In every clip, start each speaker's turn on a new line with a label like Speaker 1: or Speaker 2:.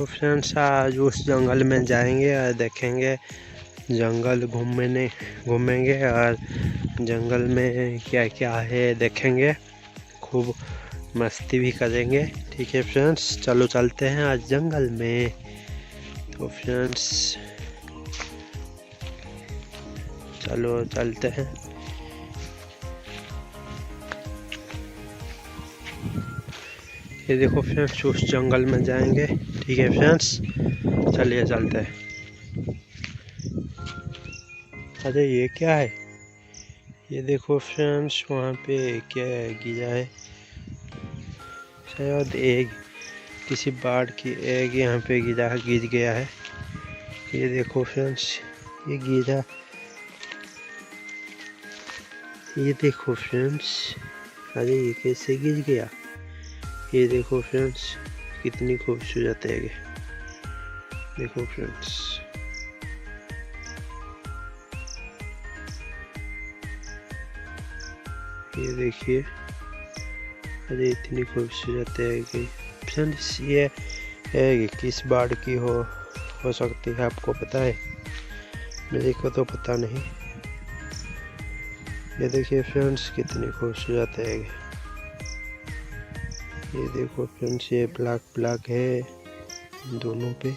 Speaker 1: तो फ्रेंड्स आज उस जंगल में जाएंगे और देखेंगे, जंगल घूमेंगे और जंगल में क्या क्या है देखेंगे, खूब मस्ती भी करेंगे। ठीक है फ्रेंड्स, चलो चलते हैं आज जंगल में। तो फ्रेंड्स चलो चलते हैं। ये देखो फ्रेंड्स उस जंगल में जाएंगे। ठीक है फ्रेंड्स, चलिए चलते हैं। अरे ये क्या है? ये देखो फ्रेंड्स वहाँ पे क्या गिरा है, शायद एग, किसी बर्ड की एग यहाँ पे गिर गया है। ये देखो फ्रेंड्स ये गिरा, ये देखो फ्रेंड्स, अरे ये कैसे गिर गया? ये देखो फ्रेंड्स कितनी खूबसूरत है। देखो फ्रेंड्स ये देखिए, अरे इतनी खूबसूरत है कि फ्रेंड्स ये किस बर्ड की हो सकती है, आपको पता है? मेरे को तो पता नहीं। ये देखिए फ्रेंड्स कितनी खूबसूरत है। ये देखो फ्रेंड्स ये ब्लैक है दोनों पे,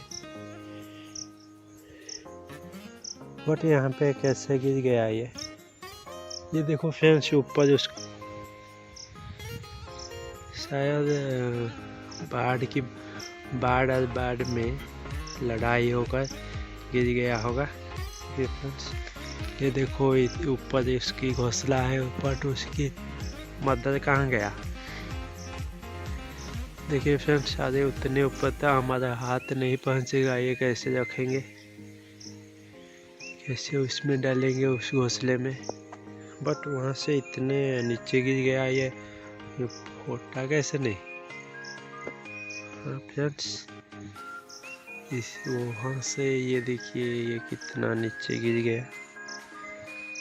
Speaker 1: बट यहाँ पे कैसे गिर गया ये देखो फ्रेंड्स ऊपर उस शायद बाढ़ और बाढ़ में लड़ाई होकर गिर गया होगा। ये फ्रेंड्स ये देखो ऊपर इसकी घोंसला है, ऊपर तो उसकी मदर कहाँ गया? देखिए फ्रेंड्स अरे उतने ऊपर तक हमारा हाथ नहीं पहुँचेगा। ये कैसे रखेंगे, कैसे उसमें डालेंगे उस घोंसले में? बट वहाँ से इतने नीचे गिर गया ये फोटा कैसे नहीं? हाँ फ्रेंड्स इस वहाँ से ये देखिए ये कितना नीचे गिर गया।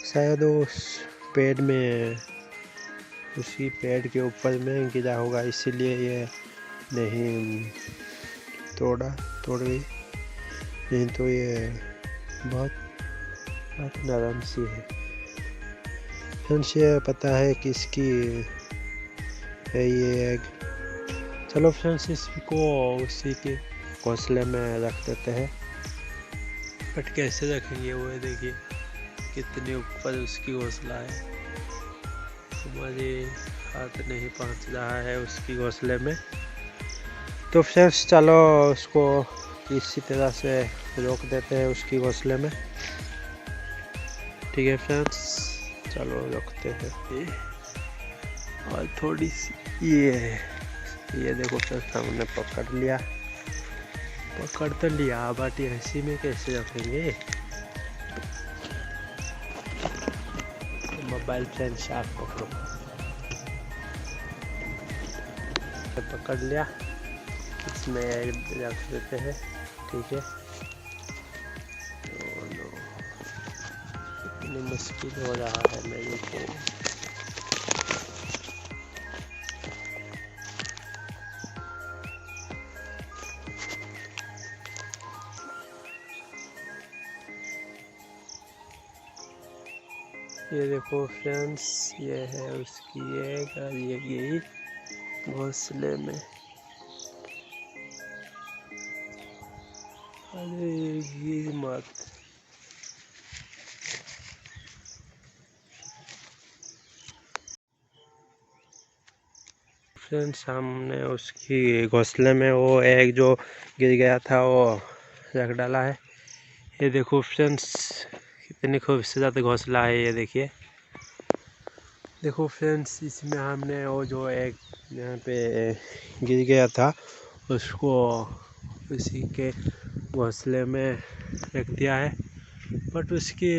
Speaker 1: शायद उस पेड़ में, उसी पेड़ के ऊपर में गिरा होगा, इसीलिए ये नहीं तोड़ गई, नहीं तो ये बहुत नरम सी है। फ्रेंड्स ये पता है किसकी है ये एग। चलो फ्रेंड्स इसको उसी के घोंसले में रख देते हैं। बट कैसे रखेंगे वो देखिए कितने ऊपर उसकी घोंसला है, हमारे हाथ नहीं पहुंच रहा है उसकी घोंसले में। तो फ्रेंड्स चलो उसको किसी तरह से रोक देते हैं उसकी घोंसले में। ठीक है फ्रेंड्स चलो रखते हैं। और थोड़ी सी ये देखो फ्रेंड्स हमने पकड़ तो लिया, बट ऐसी में कैसे रखेंगे? मोबाइल फ्रेंड्स आप पकड़ लिया, इसमें रख देते हैं। ठीक है, इतनी मुश्किल हो रहा है मेरे को। ये देखो फ्रेंड्स ये है उसकी एग और ये गई घोंसले में। अरे गिर मत। फ्रेंड्स हमने उसकी घोंसले में वो एग जो गिर गया था वो रख डाला है। ये देखो फ्रेंड्स कितनी खूबसूरत घोंसला है। ये देखिए, देखो फ्रेंड्स इसमें हमने वो जो एग यहाँ पे गिर गया था उसको उसी के घोंसले में रख दिया है। बट उसकी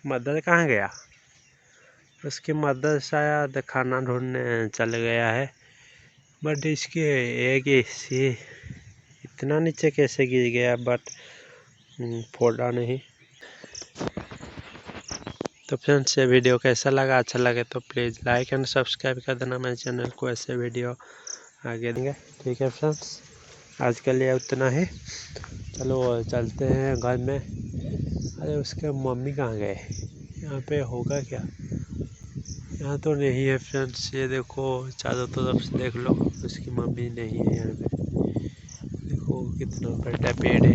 Speaker 1: मदर कहाँ गया? उसकी मदर शायद खाना ढूंढने चल गया है। बट इसके एग इसी इतना नीचे कैसे गिर गया? बट फोड़ा नहीं। तो फ्रेंड्स ये वीडियो कैसा लगा? अच्छा लगे तो प्लीज़ लाइक एंड सब्सक्राइब कर देना मेरे चैनल को, ऐसे वीडियो आगे देंगे। ठीक है फ्रेंड्स। आजकल ये उतना है। चलो चलते हैं घर में। अरे उसके मम्मी कहाँ गए? यहाँ पे होगा क्या? यहाँ तो नहीं है फ्रेंड्स। ये देखो चारों तरफ से देख लो, उसकी मम्मी नहीं है यहाँ पे। देखो कितना बड़ा पेड़ है।